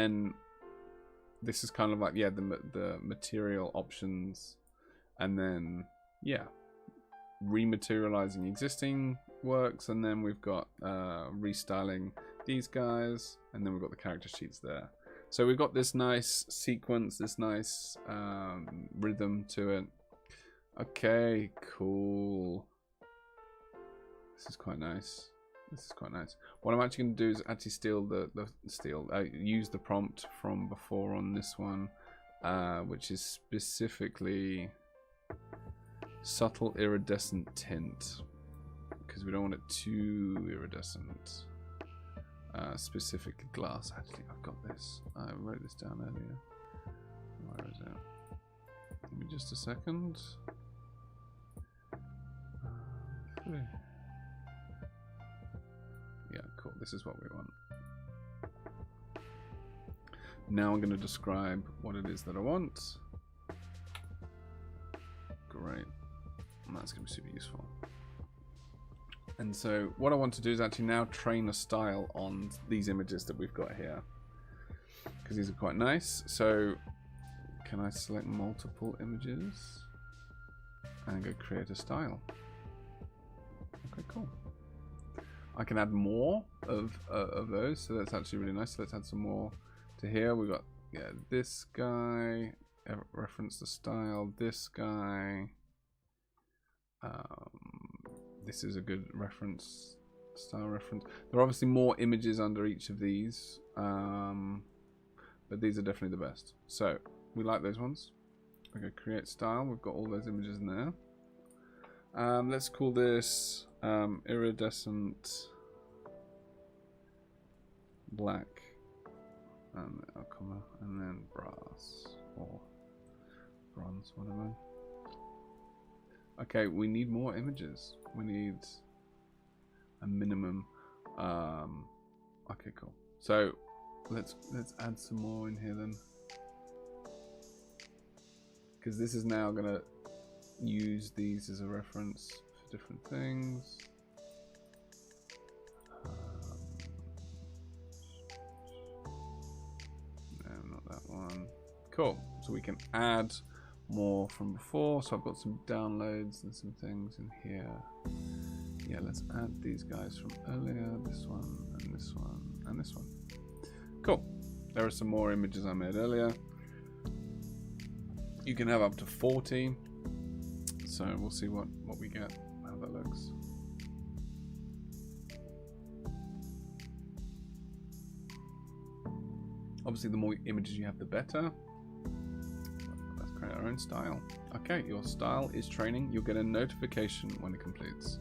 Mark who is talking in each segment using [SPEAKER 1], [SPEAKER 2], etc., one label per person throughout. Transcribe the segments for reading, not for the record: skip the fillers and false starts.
[SPEAKER 1] And this is kind of like, yeah, the material options, and then yeah, rematerializing existing works, and then we've got restyling these guys, and then we've got the character sheets there. So we've got this nice sequence, this nice rhythm to it. Okay, cool. This is quite nice. This is quite nice. What I'm actually going to do is actually use the prompt from before on this one, which is specifically subtle iridescent tint, because we don't want it too iridescent. Specifically glass. Actually, I've got this. I wrote this down earlier. Where is it? Give me just a second. Yeah, cool. This is what we want. Now I'm going to describe what it is that I want. Great. And that's going to be super useful. And so what I want to do is actually now train a style on these images that we've got here, because these are quite nice. So can I select multiple images and go create a style? Okay, cool. I can add more of those, so that's actually really nice. So let's add some more to here. We've got, yeah, this guy, reference the style, this guy. This is a good reference, style reference. There are obviously more images under each of these, but these are definitely the best. So we like those ones. We go create style. We've got all those images in there. Let's call this iridescent black, and then brass or bronze, whatever. Okay, we need more images. We need a minimum. Okay, cool. So let's add some more in here then, because this is now gonna use these as a reference for different things. No, not that one. Cool. So we can add more from before. So I've got some downloads and some things in here. Yeah, let's add these guys from earlier. This one and this one and this one. Cool. There are some more images I made earlier. You can have up to 40. So we'll see what we get, how that looks. Obviously, the more images you have, the better. Let's create our own style. Okay, your style is training. You'll get a notification when it completes,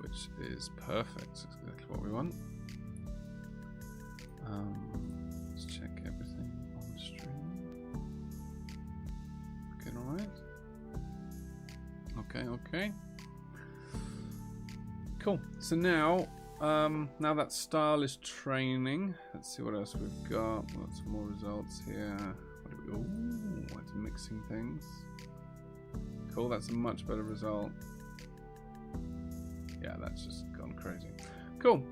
[SPEAKER 1] which is perfect. It's exactly what we want. Let's check everything on the stream. Okay, all right. Okay. Cool. So now that style is training, let's see what else we've got. We've got some more results here. What do we? Oh, it's mixing things. Cool. That's a much better result. Yeah, that's just gone crazy. Cool.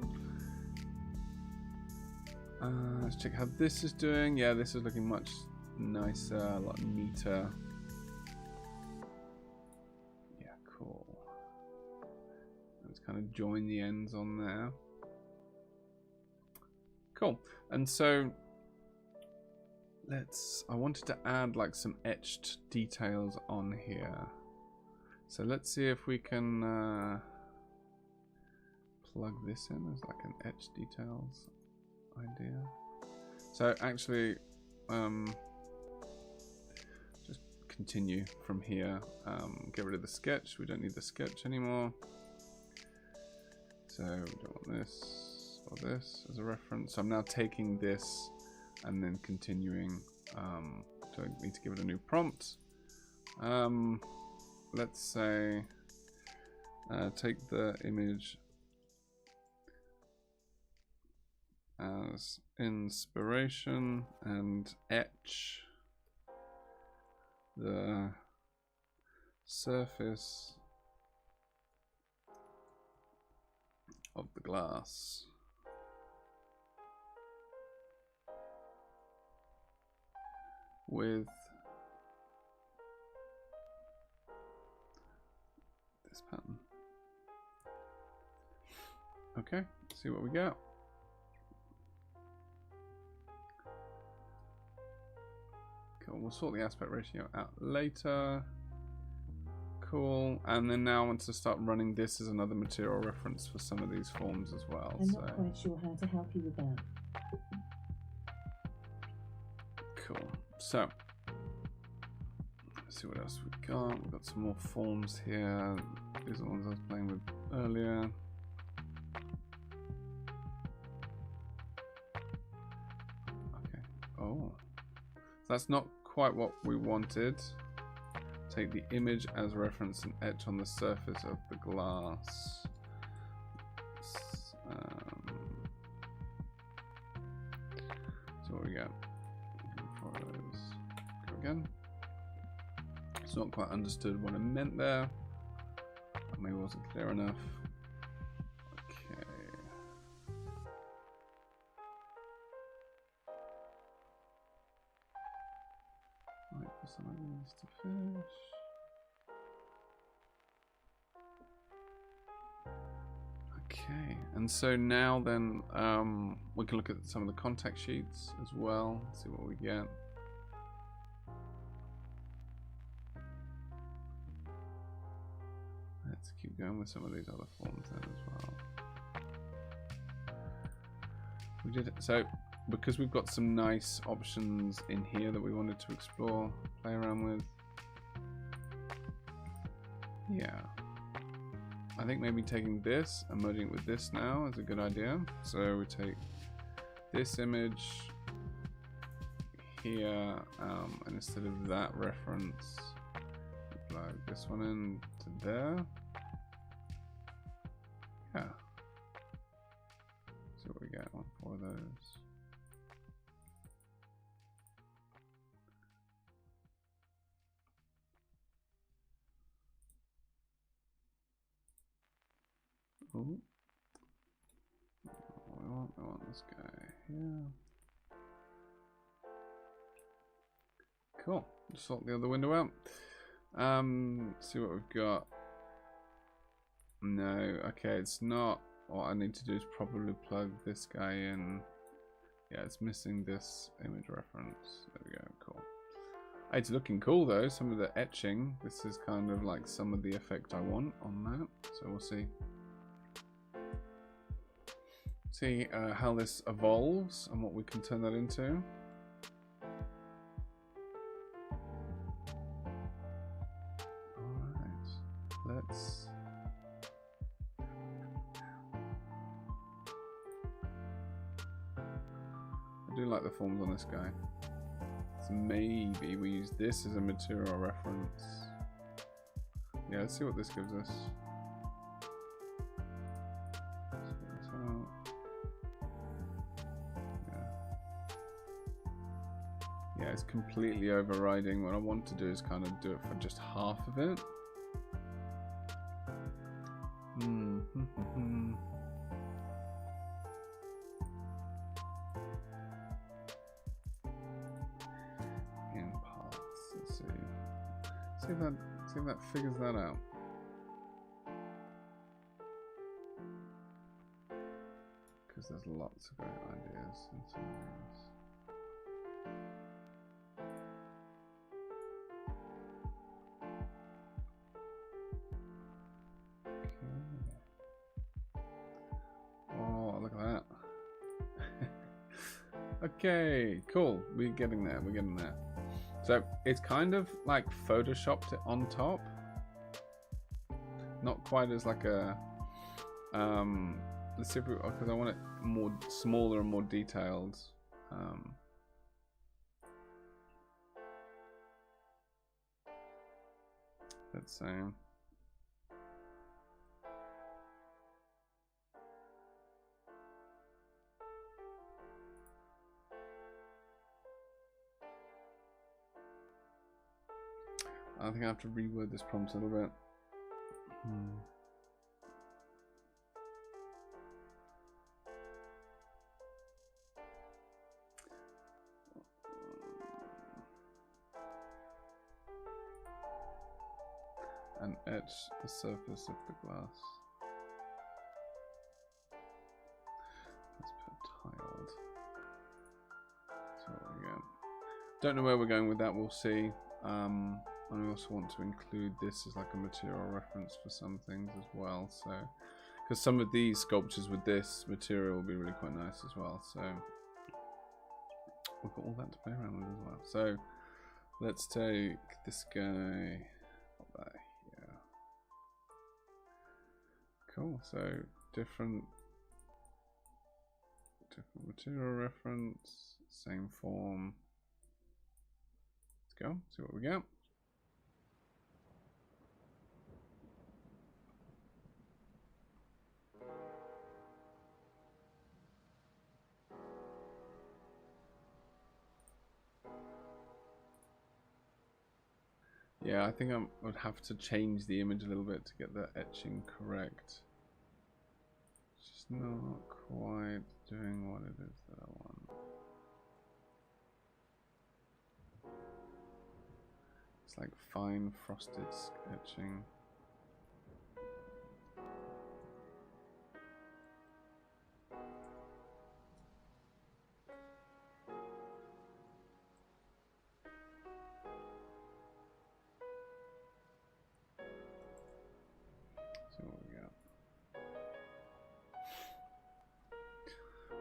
[SPEAKER 1] Let's check how this is doing. Yeah, this is looking much nicer, a lot neater. Cool. Let's kind of join the ends on there. Cool. And so I wanted to add like some etched details on here. So let's see if we can plug this in as like an etched details idea. So actually, continue from here. Get rid of the sketch. We don't need the sketch anymore. So we don't want this or this as a reference. So I'm now taking this and then continuing. So I need to give it a new prompt. Let's say take the image as inspiration and etch the surface of the glass. with this pattern. Okay, see what we got. Cool, we'll sort the aspect ratio out later. Cool, and then now I want to start running this as another material reference for some of these forms as well.
[SPEAKER 2] I'm not quite sure how to help you with that.
[SPEAKER 1] Cool, so let's see what else we've got. We've got some more forms here. These are the ones I was playing with earlier. Okay, oh, that's not quite what we wanted. Take the image as reference and etch on the surface of the glass. So what we got? Go again. It's not quite understood what I meant there. Maybe it wasn't clear enough. Okay. Wait for some of these to finish. Okay, and so now then we can look at some of the contact sheets as well, see what we get. Let's keep going with some of these other forms then as well. We did it. So because we've got some nice options in here that we wanted to explore, play around with. Yeah. I think maybe taking this and merging it with this now is a good idea. So we take this image here, and instead of that reference, we plug this one in to there. Yeah. See what we get on four of those. Ooh. We want this guy here. Cool. Just sort the other window out. See what we've got. No, okay, it's not. What I need to do is probably plug this guy in. Yeah, it's missing this image reference. There we go, cool. It's looking cool though, some of the etching. This is kind of like some of the effect I want on that. So we'll see. See how this evolves and what we can turn that into. Alright, let's... I do like the forms on this guy. So maybe we use this as a material reference. Yeah, let's see what this gives us. Yeah, it's completely overriding. What I want to do is kind of do it for just half of it. In parts. Let's see. See if that figures that out. Because there's lots of great ideas in some of these. Okay, cool. We're getting there. We're getting there. So it's kind of like photoshopped it on top. Not quite as like a let's see if we, because I want it more smaller and more detailed. Let's say. I think I have to reword this prompt a little bit. and etch the surface of the glass. Let's put tiled. So there we go. Don't know where we're going with that, we'll see. And we also want to include this as like a material reference for some things as well. So, because some of these sculptures with this material will be really quite nice as well. So we've got all that to play around with as well. So let's take this guy. Put that here. Cool. So different material reference, same form. Let's go. See what we get. Yeah, I think I would have to change the image a little bit to get the etching correct. It's just not quite doing what it is that I want. It's like fine frosted etching.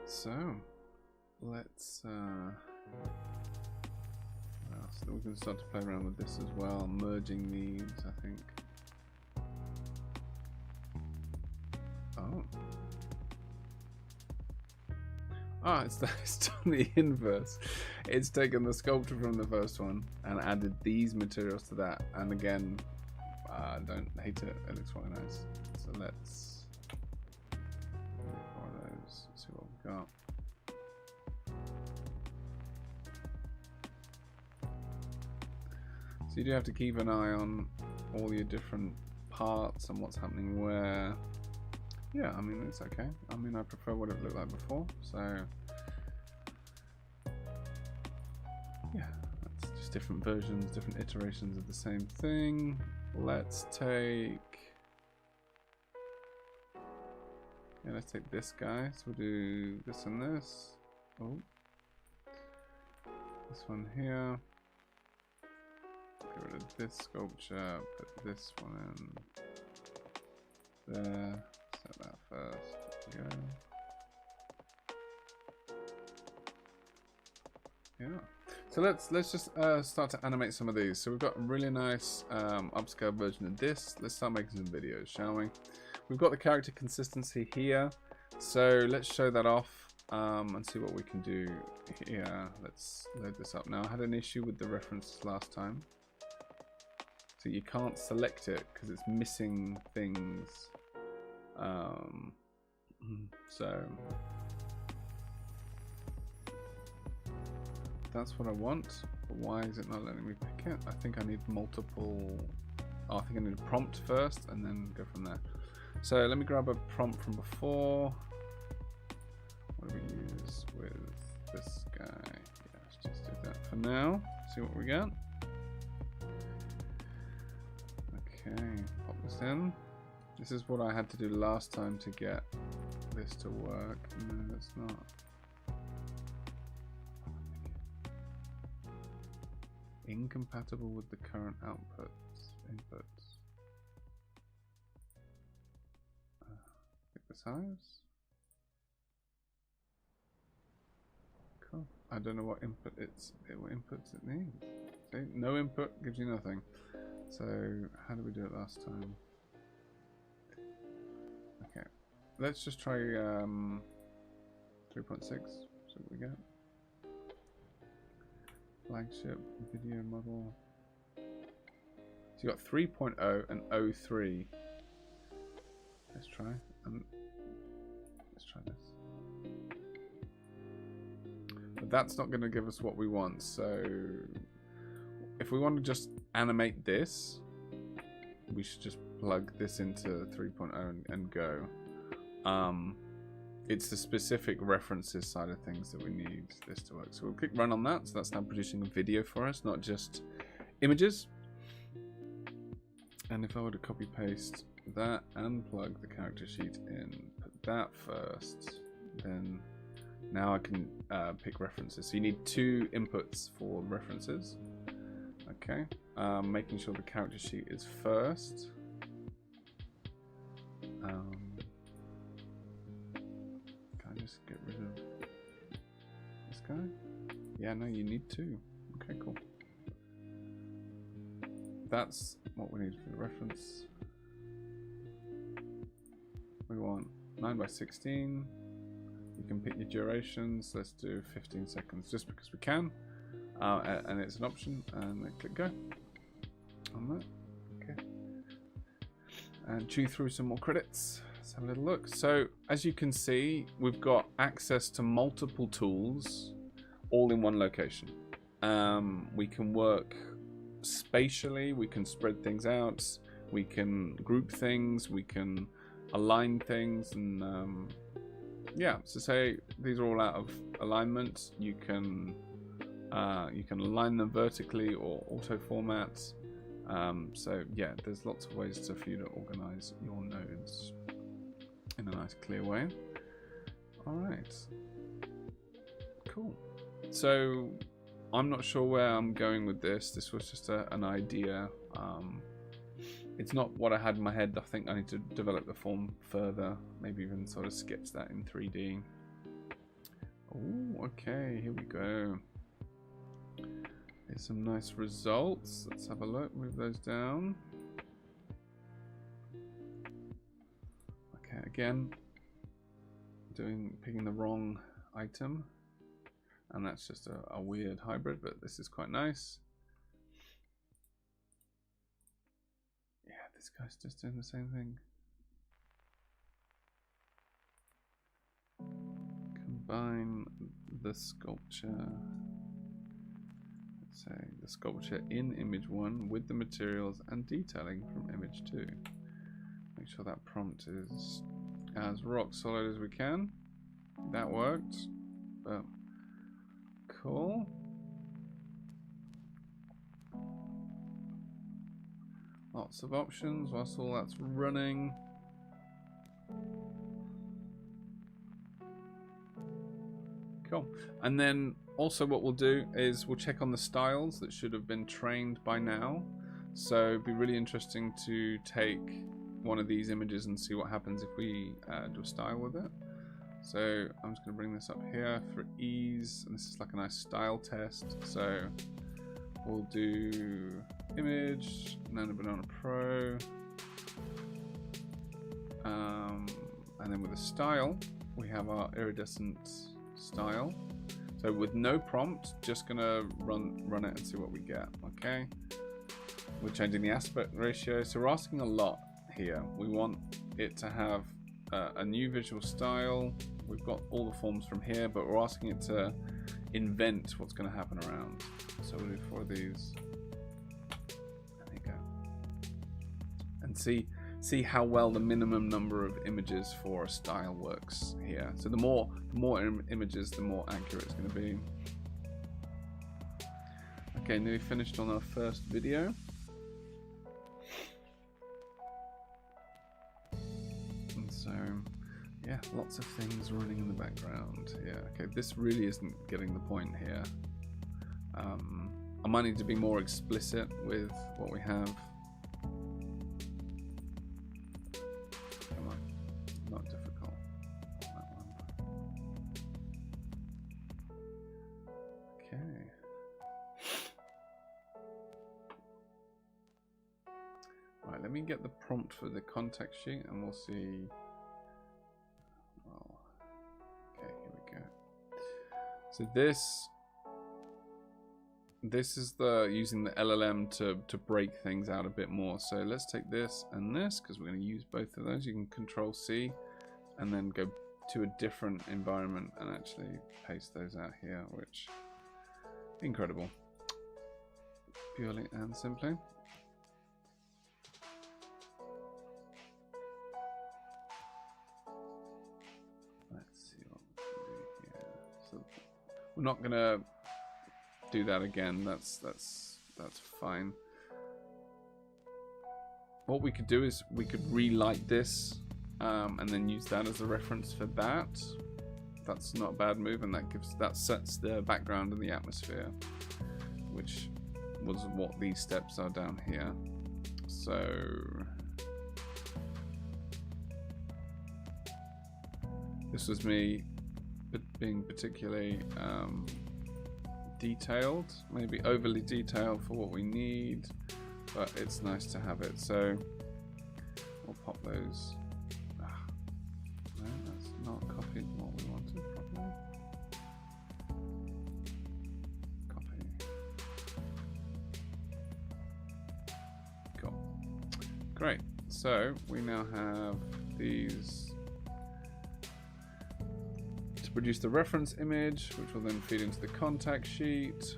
[SPEAKER 1] So let's so we can start to play around with this as well, merging these, I think. It's done the inverse. It's taken the sculpture from the first one and added these materials to that, and again, don't hate it, it looks quite nice. So let's see what we've got. So you do have to keep an eye on all your different parts and what's happening where. Yeah, I mean, it's okay. I mean, I prefer what it looked like before, so yeah, that's just different versions, different iterations of the same thing. Let's take this guy. So we'll do this and this. Oh, this one here. Get rid of this sculpture. Put this one in there. Set that first. There we go. Yeah. So let's just start to animate some of these. So we've got a really nice upscale version of this. Let's start making some videos, shall we? We've got the character consistency here. So let's show that off and see what we can do here. Let's load this up now. I had an issue with the references last time. So you can't select it because it's missing things. So that's what I want, but why is it not letting me pick it? I think I need multiple. I think I need a prompt first and then go from there. So let me grab a prompt from before. What do we use with this guy? Yeah, let's just do that for now. See what we get. Okay, pop this in. This is what I had to do last time to get this to work. No, it's not. Incompatible with the current inputs. Pick the size. Cool. I don't know what inputs it needs. See, no input gives you nothing. So how did we do it last time? Okay, let's just try 3.6. See what we get. Flagship video model. So you got 3.0 and 03. Let's try this. But that's not going to give us what we want. So if we want to just animate this, we should just plug this into 3.0 and go. It's the specific references side of things that we need this to work. So we'll click run on that. So that's now producing a video for us, not just images. And if I were to copy paste that and plug the character sheet in, put that first, then now I can pick references. So you need 2 inputs for references. Okay, making sure the character sheet is first. Can I just get rid of this guy? Yeah, no, you need 2. Okay, cool. That's what we need for the reference. We want 9 by 16. You can pick your durations. Let's do 15 seconds just because we can. And it's an option. And then click go on that. Okay. And chew through some more credits. Let's have a little look. So as you can see, we've got access to multiple tools all in one location. We can work spatially, we can spread things out, we can group things, we can align things, and yeah, so say these are all out of alignment, you can align them vertically or auto format. So yeah, there's lots of ways for you to organize your nodes in a nice clear way. All right, cool. So I'm not sure where I'm going with this. This was just an idea. It's not what I had in my head. I think I need to develop the form further. Maybe even sort of sketch that in 3D. Oh, okay, here we go. Here's some nice results. Let's have a look. Move those down. Okay, again, picking the wrong item. And that's just a weird hybrid, but this is quite nice. Yeah, this guy's just doing the same thing. Combine the sculpture. Let's say the sculpture in image 1 with the materials and detailing from image 2. Make sure that prompt is as rock solid as we can. That worked. But cool. Lots of options whilst all that's running. Cool. And then also what we'll do is we'll check on the styles that should have been trained by now. So it'd be really interesting to take one of these images and see what happens if we do a style with it. So I'm just going to bring this up here for ease, and this is like a nice style test. So we'll do image, Nano Banana Pro, and then with a style, we have our iridescent style. So with no prompt, just going to run it and see what we get. Okay, we're changing the aspect ratio, so we're asking a lot here. We want it to have a new visual style. We've got all the forms from here, but we're asking it to invent what's going to happen around. So we'll do 4 of these. There you go. And see how well the minimum number of images for a style works here. So the more images, the more accurate it's going to be. Okay, nearly finished on our first video. And so yeah, lots of things running in the background. Yeah, okay, this really isn't getting the point here. I might need to be more explicit with what we have. Come on, not difficult. That one. Okay. Right, let me get the prompt for the contact sheet and we'll see. Okay, here we go. So this is using the LLM to break things out a bit more. So let's take this and this because we're going to use both of those. You can Control C and then go to a different environment and actually paste those out here, which incredible. Purely and simply. We're not gonna do that again. That's fine. what we could do is we could relight this and then use that as a reference for that. That's not a bad move, and that sets the background and the atmosphere, which was what these steps are down here. So this was me being particularly detailed, maybe overly detailed for what we need, but it's nice to have it. So we'll pop those. No, that's not copied what we wanted properly. Copy. Cool. Great. So we now have these to produce the reference image, which will then feed into the contact sheet.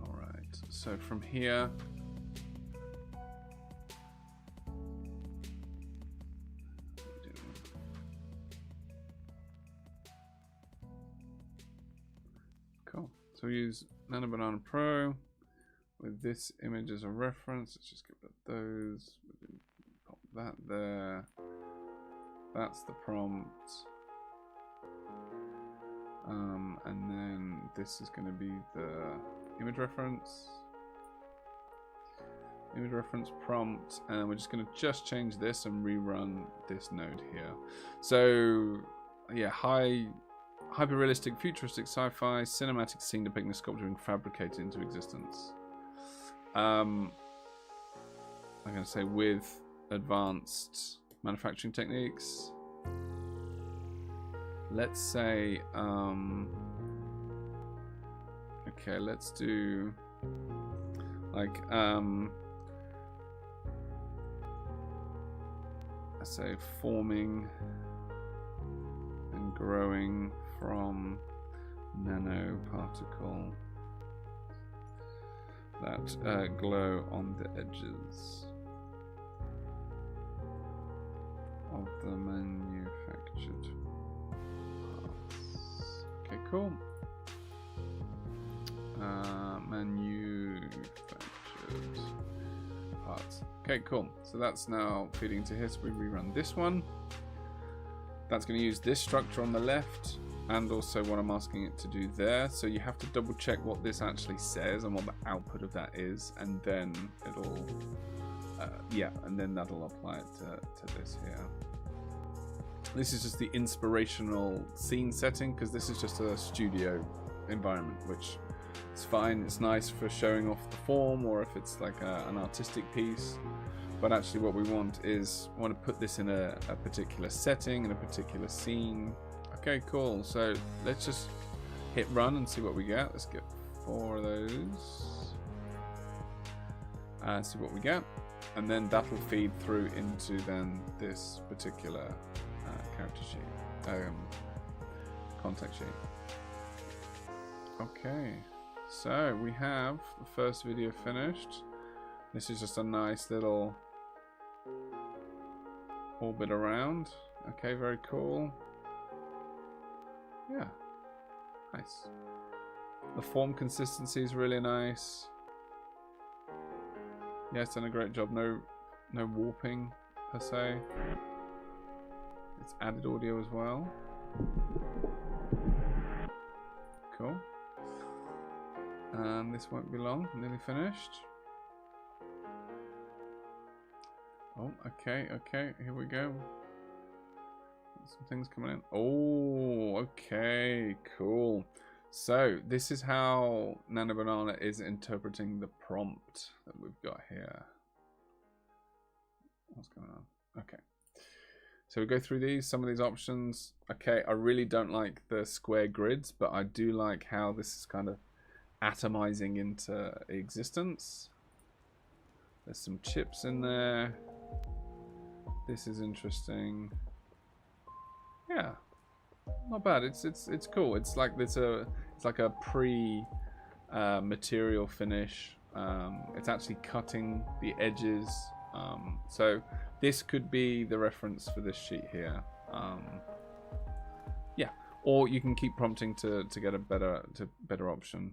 [SPEAKER 1] All right. So from here, cool. So we use Nano Banana Pro with this image as a reference. Let's just get rid of those. Pop that there. That's the prompt. And then this is going to be the image reference. Image reference prompt, and we're just going to change this and rerun this node here. So yeah, hyper-realistic, futuristic, sci-fi, cinematic scene depicting a sculpture being fabricated into existence. I'm going to say with advanced manufacturing techniques. Let's say, okay, let's do like, let's say forming and growing from nanoparticle that glow on the edges of the manufactured parts. Okay, cool. Manufactured parts. Okay, cool. So that's now feeding into here. So we rerun this one. That's going to use this structure on the left and also what I'm asking it to do there. So you have to double check what this actually says and what the output of that is, and then it'll yeah, and then that'll apply it to this here. This is just the inspirational scene setting, because this is just a studio environment, which is fine. It's nice for showing off the form, or if it's like an artistic piece. But actually what we want is, we want to put this in a particular setting, in a particular scene. Okay, cool. So let's just hit run and see what we get. Let's get 4 of those. See what we get. And then that'll feed through into then this particular character sheet, contact sheet. Okay, so we have the first video finished. This is just a nice little orbit around. Okay, very cool. Yeah, nice. The form consistency is really nice. Yeah, it's done a great job. No warping per se. It's added audio as well. Cool. And this won't be long. Nearly finished. Oh, okay, okay. Here we go. Some things coming in. Oh, okay, cool. So this is how Nano Banana is interpreting the prompt that we've got here. What's going on? Okay. So we go through these, some of these options. Okay, I really don't like the square grids, but I do like how this is kind of atomizing into existence. There's some chips in there. This is interesting. Yeah, not bad. It's cool. It's like a pre material finish. It's actually cutting the edges. So this could be the reference for this sheet here. Yeah, or you can keep prompting to get a better option.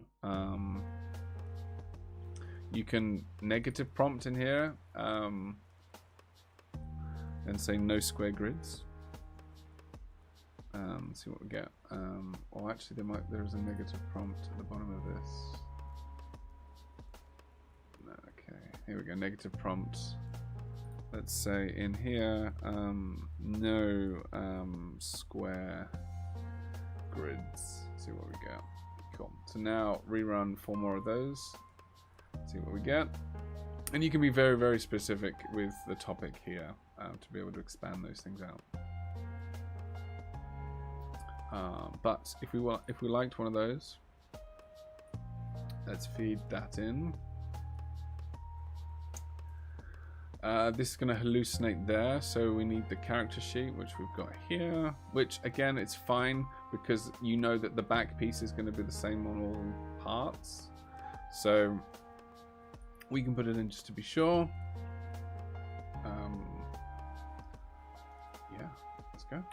[SPEAKER 1] You can negative prompt in here and say no square grids. See what we get. Or actually, there is a negative prompt at the bottom of this. Okay, here we go. Negative prompt. Let's say in here, no square grids. See what we get. Cool. So now rerun 4 more of those. See what we get. And you can be very, very specific with the topic here to be able to expand those things out. But if we liked one of those, let's feed that in. This is going to hallucinate there, so we need the character sheet, which we've got here, which again, it's fine because you know that the back piece is going to be the same on all parts. So we can put it in just to be sure. Yeah, let's go.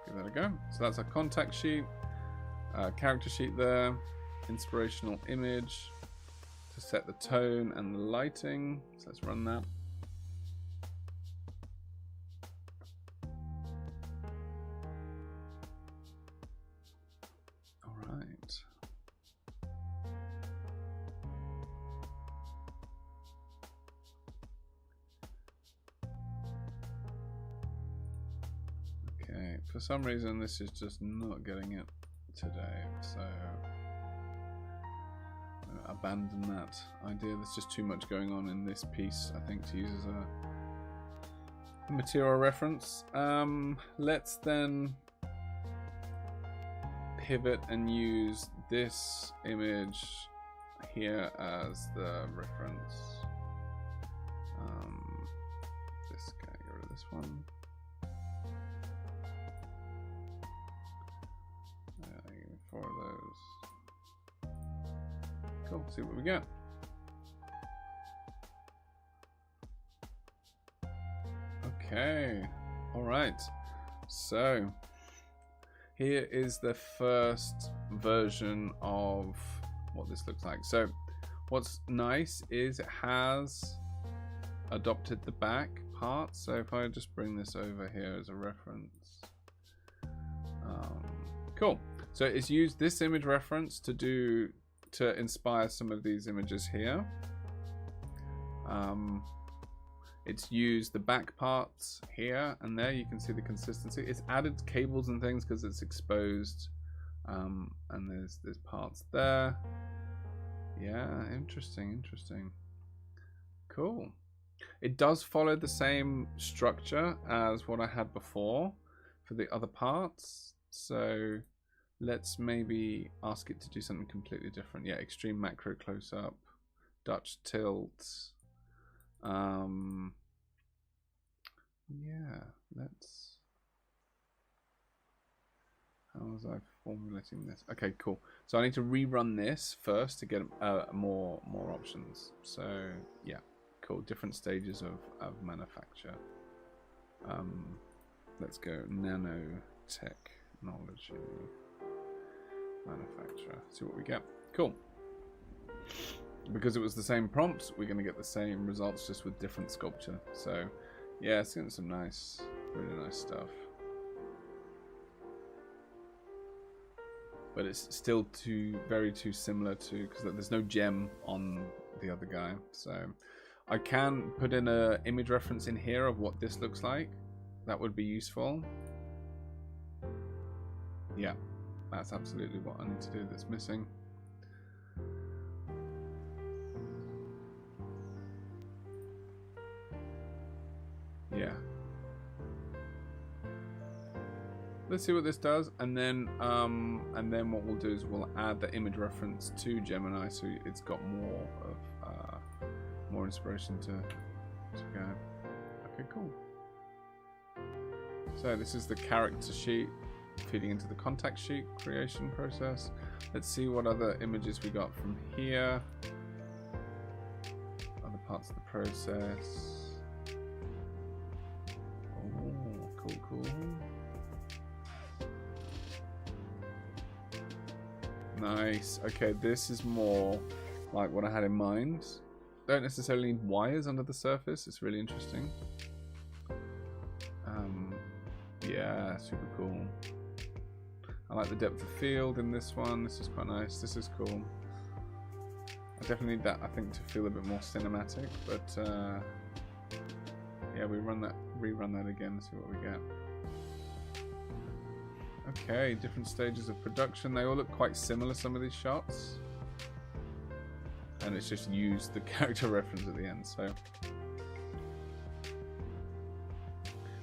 [SPEAKER 1] Give that a go. So that's our contact sheet, character sheet there, inspirational image to set the tone and the lighting. So let's run that. For some reason this is just not getting it today, so I'm going to abandon that idea. There's just too much going on in this piece, I think, to use as a material reference. Let's then pivot and use this image here as the reference. This guy, get rid of this one. Four of those. Cool. See what we get. Okay. All right. So here is the first version of what this looks like. So what's nice is it has adopted the back part. So if I just bring this over here as a reference. Cool. So it's used this image reference to inspire some of these images here. It's used the back parts here and there. You can see the consistency. It's added cables and things because it's exposed. And there's parts there. Yeah, interesting. Cool. It does follow the same structure as what I had before for the other parts. So let's maybe ask it to do something completely different. Yeah, extreme macro close up, Dutch tilt. Yeah, let's. How was I formulating this? Okay, cool. So I need to rerun this first to get more options. So yeah, cool. Different stages of manufacture. Let's go nanotechnology. Manufacturer. See what we get. Cool. Because it was the same prompt, we're going to get the same results just with different sculpture. So yeah, it's getting some nice, really nice stuff. But it's still very too similar to, because there's no gem on the other guy. So I can put in an image reference in here of what this looks like. That would be useful. Yeah. That's absolutely what I need to do that's missing. Yeah. Let's see what this does, and then what we'll do is we'll add the image reference to Gemini so it's got more inspiration to go. Okay, cool. So this is the character sheet feeding into the contact sheet creation process. Let's see what other images we got from here. Other parts of the process. Oh, cool. Nice. Okay, this is more like what I had in mind. don't necessarily need wires under the surface. It's really interesting. Yeah, super cool. I like the depth of field in this one. This is quite nice. This is cool. I definitely need that, I think, to feel a bit more cinematic. But yeah, we rerun that again, see what we get. Okay, different stages of production. They all look quite similar, some of these shots. And it's just used the character reference at the end, so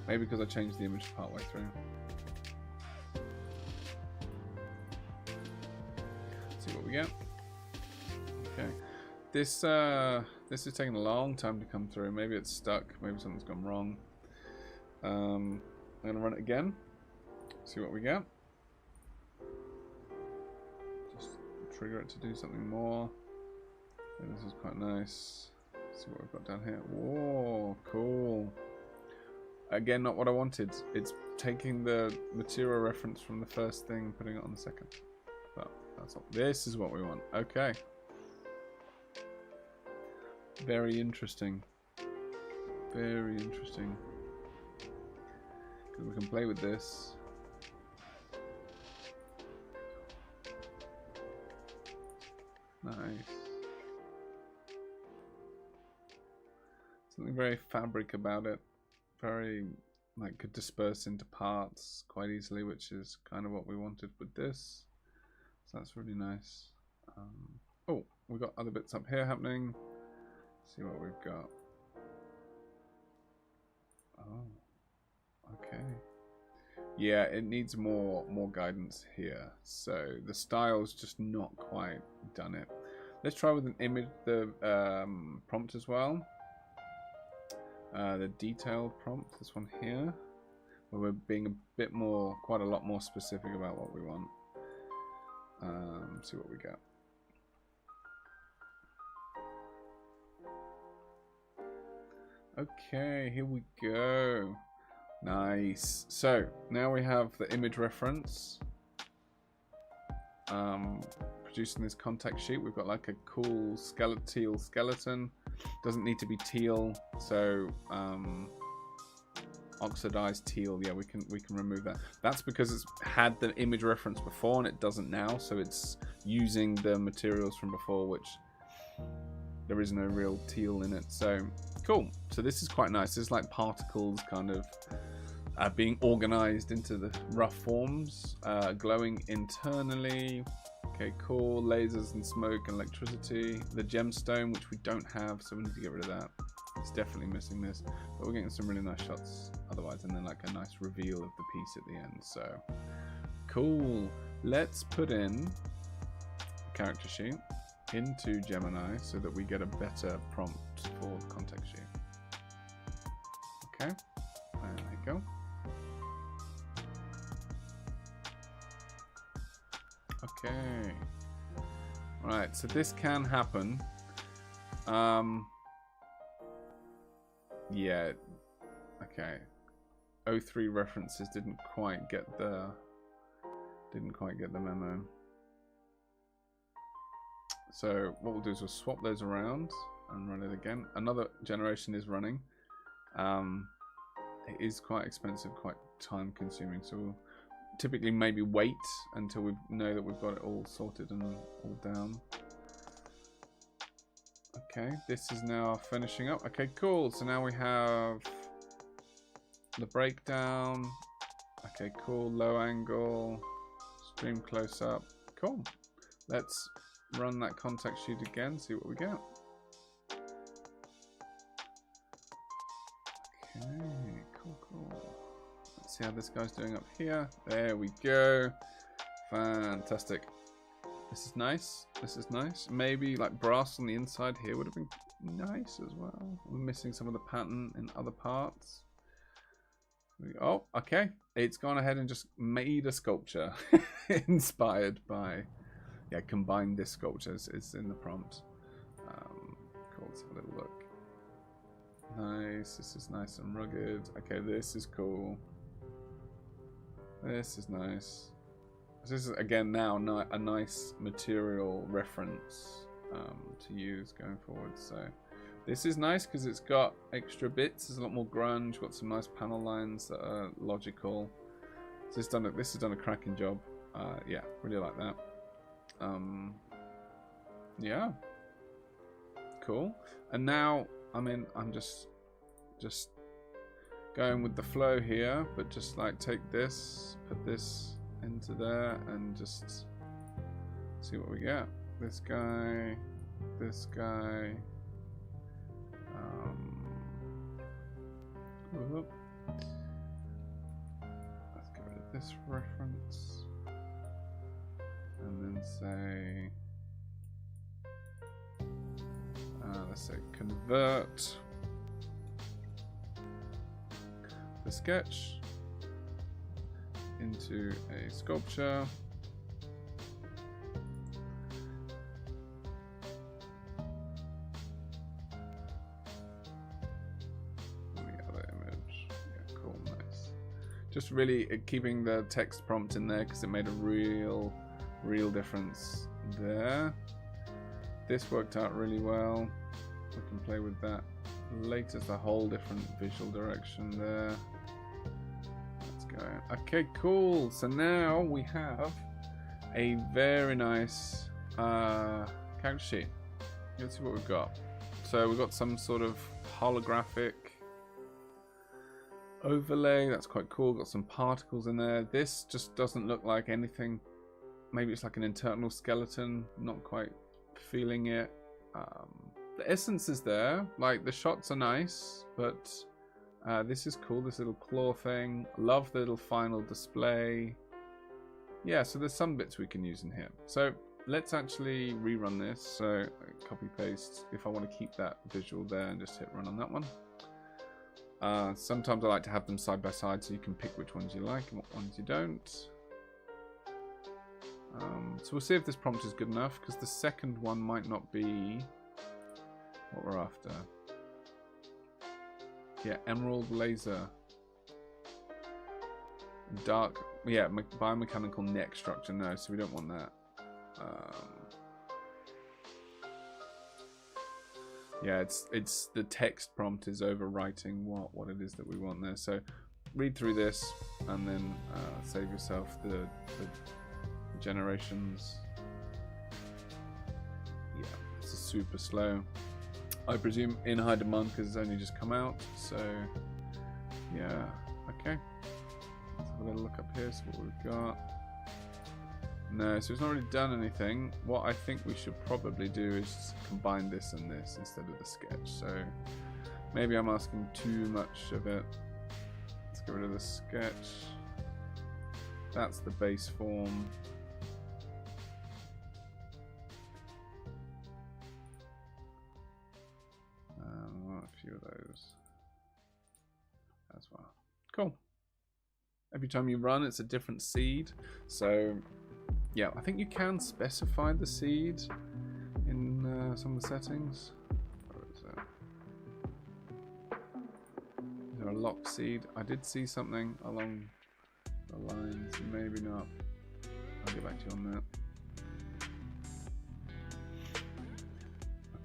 [SPEAKER 1] maybe because I changed the image partway through. Let's see what we get. Okay, this is taking a long time to come through. Maybe it's stuck. Maybe something's gone wrong. I'm gonna run it again. See what we get. Just trigger it to do something more. And this is quite nice. Let's see what we've got down here. Whoa, cool. Again, not what I wanted. It's taking the material reference from the first thing, putting it on the second. But that's all. This is what we want. Okay. Very interesting. Very interesting. Because we can play with this. Nice. Something very fabric about it. Very, like, could disperse into parts quite easily, which is kind of what we wanted with this. So that's really nice. Oh, we've got other bits up here happening. Let's see what we've got. Oh, okay. Yeah, it needs more guidance here. So the style's just not quite done it. Let's try with an image, the prompt as well. The detailed prompt, this one here, where we're being a bit more, quite a lot more specific about what we want. See what we get. Okay, here we go. Nice. So now we have the image reference. Producing this contact sheet, we've got like a cool teal skeleton. Doesn't need to be teal, so oxidized teal. Yeah, we can remove that. That's because it's had the image reference before and it doesn't now, so it's using the materials from before, which there is no real teal in it. So cool. So this is quite nice. It's like particles kind of being organized into the rough forms, glowing internally. Okay, cool. Lasers and smoke and electricity. The gemstone, which we don't have, so we need to get rid of that. It's definitely missing this, but we're getting some really nice shots otherwise, and then like a nice reveal of the piece at the end. So cool. Let's put in a character sheet into Gemini so that we get a better prompt for the contact sheet. Okay, there we go. Okay. Right, so this can happen. Yeah. Okay. 03 references didn't quite get the memo. So what we'll do is we'll swap those around and run it again. Another generation is running. It is quite expensive, quite time consuming, so we'll typically maybe wait until we know that we've got it all sorted and all down. Okay, this is now finishing up. Okay, cool. So now we have the breakdown. Okay, cool. Low angle, stream close up. Cool. Let's run that contact sheet again, see what we get. Okay, cool. Let's see how this guy's doing up here. There we go. Fantastic. This is nice. This is nice. Maybe like brass on the inside here would have been nice as well. We're missing some of the pattern in other parts. Oh, okay. It's gone ahead and just made a sculpture inspired by, yeah, combined this sculpture. It's in the prompt. Cool. Let's have a little look. Nice. This is nice and rugged. Okay, this is cool. This is nice. This is again now a nice material reference to use going forward. So This is nice because it's got extra bits. There's a lot more grunge. Got some nice panel lines that are logical. So this has done a cracking job. Yeah, really like that. Yeah, cool. And now, I mean, I'm just going with the flow here, but just like take this, put this into there, and just see what we get. This guy, this guy. Whoop. Let's get rid of this reference, and then say, let's say convert the sketch into a sculpture. Just really keeping the text prompt in there because it made a real difference there. This worked out really well. We can play with that later. It's a whole different visual direction there. Let's go. Okay, cool. So now we have a very nice character sheet. Let's see what we've got. So we've got some sort of holographic overlay. That's quite cool. Got some particles in there. This just doesn't look like anything. Maybe it's like an internal skeleton. Not quite feeling it. The essence is there. Like the shots are nice, but this is cool. This little claw thing. Love the little final display. Yeah, so there's some bits we can use in here. So let's actually rerun this. So copy paste if I want to keep that visual there, and just hit run on that one. Sometimes I like to have them side by side so you can pick which ones you like and what ones you don't. So we'll see if this prompt is good enough, because the second one might not be what we're after. Yeah, emerald laser. Dark, yeah, biomechanical neck structure. No, so we don't want that. Yeah, it's the text prompt is overwriting what it is that we want there. So read through this and then save yourself the generations. Yeah, it's super slow. I presume in high demand because it's only just come out. So yeah, okay. Let's have a little look up here, see what we've got. No, so it's not really done anything. What I think we should probably do is combine this and this instead of the sketch. So maybe I'm asking too much of it. Let's get rid of the sketch. That's the base form. I want a few of those as well. Cool. Every time you run, it's a different seed. So yeah, I think you can specify the seed in some of the settings. Or is there a lock seed? I did see something along the lines, maybe not. I'll get back to you on that.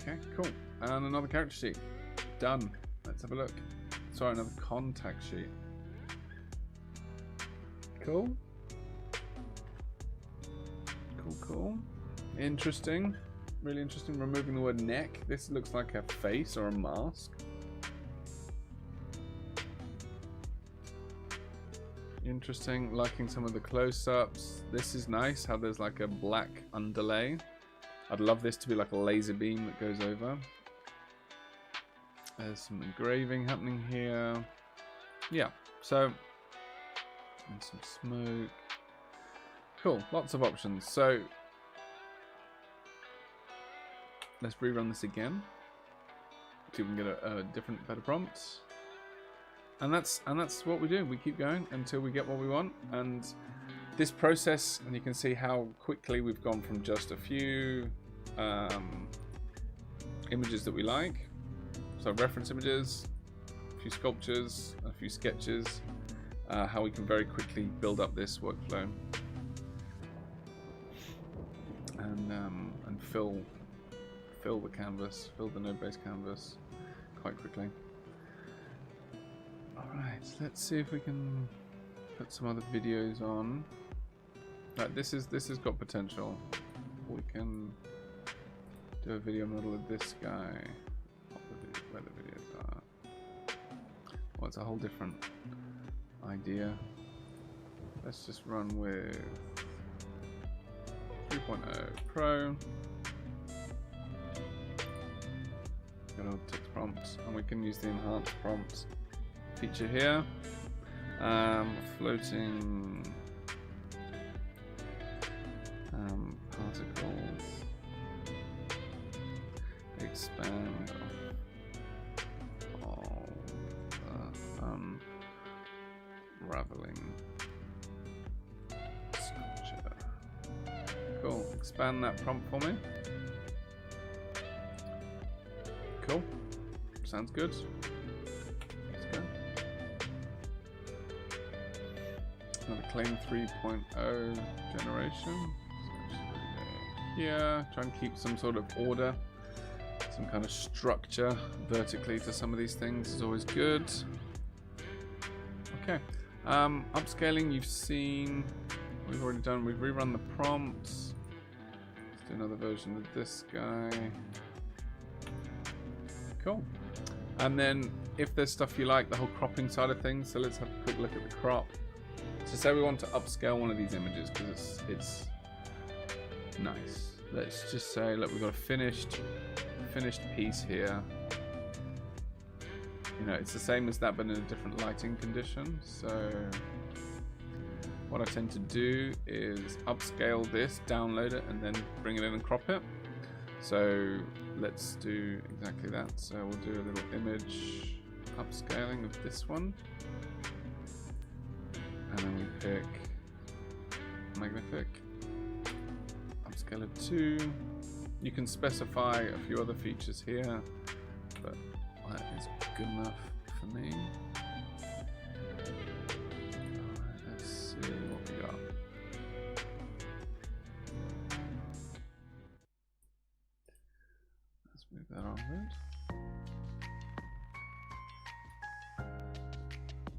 [SPEAKER 1] Okay, cool. And another character sheet. Done. Let's have a look. Sorry, another contact sheet. Cool. Cool. Interesting. Really interesting. Removing the word neck. This looks like a face or a mask. Interesting. Liking some of the close-ups. This is nice how there's like a black underlay. I'd love this to be like a laser beam that goes over. There's some engraving happening here. Yeah. So, and some smoke. Cool, lots of options. So let's rerun this again. See if we can get a different, better prompt. And that's what we do. We keep going until we get what we want. And this process, and you can see how quickly we've gone from just a few images that we like. So reference images, a few sculptures, a few sketches. How we can very quickly build up this workflow. And fill the canvas, fill the node base canvas quite quickly. Alright, let's see if we can put some other videos on. Right, this has got potential. We can do a video model of this guy. Where the videos are. Well, it's a whole different idea. Let's just run with 3.0 Pro. Got all text prompts, and we can use the enhanced prompts feature here. Floating particles. Expand all the unraveling sculpture. Cool. Expand that prompt for me. Cool. Sounds good. Let's go. Another claim 3.0 generation. Yeah, try and keep some sort of order, some kind of structure vertically to some of these things is always good. Okay, upscaling you've seen, we've already done, we've rerun the prompts. Let's do another version of this guy. Cool. And then if there's stuff you like, the whole cropping side of things, so let's have a quick look at the crop. So say we want to upscale one of these images because it's nice. Let's just say, look, we've got a finished piece here. You know, it's the same as that, but in a different lighting condition. So what I tend to do is upscale this, download it, and then bring it in and crop it. So let's do exactly that. So we'll do a little image upscaling of this one. And then we pick magnific. Upscale of 2. You can specify a few other features here, but that is good enough for me. Alright, let's see what we got. Let's move that onward.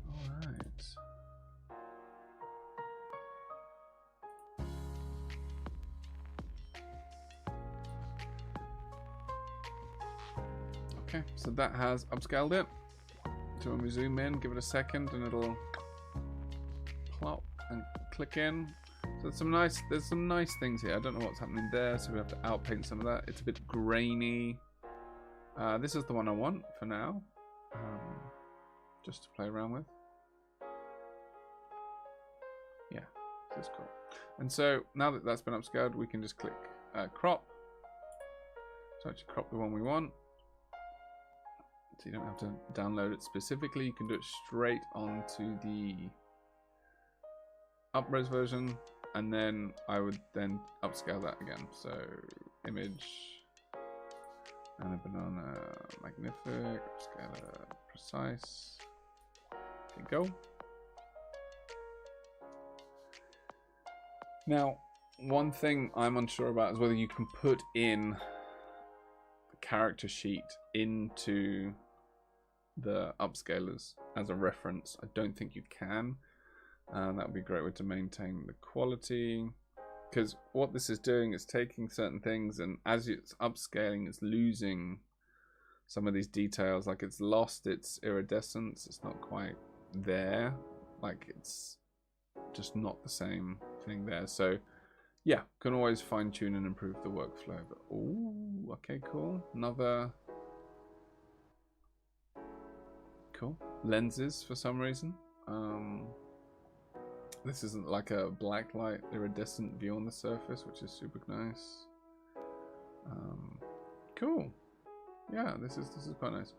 [SPEAKER 1] Alright. Okay, so that has upscaled it. So when we zoom in, give it a second, and it'll plop and click in. So there's some nice things here. I don't know what's happening there, so we have to outpaint some of that. It's a bit grainy. This is the one I want for now, just to play around with. Yeah, this is cool. And so now that that's been upscaled, we can just click crop. So actually crop the one we want. So you don't have to download it specifically. You can do it straight onto the upres version, and then I would then upscale that again. So image, Nano Banana magnific, upscaler precise. Okay, go. Now, one thing I'm unsure about is whether you can put in the character sheet into the upscalers as a reference. I don't think you can. That would be a great way to maintain the quality, because what this is doing is taking certain things, and as it's upscaling, it's losing some of these details. Like it's lost its iridescence. It's not quite there. Like it's just not the same thing there. So yeah, can always fine tune and improve the workflow. But oh, okay, cool. Another cool lenses for some reason. This isn't like a black light iridescent view on the surface, which is super nice. Cool. Yeah, this is quite nice.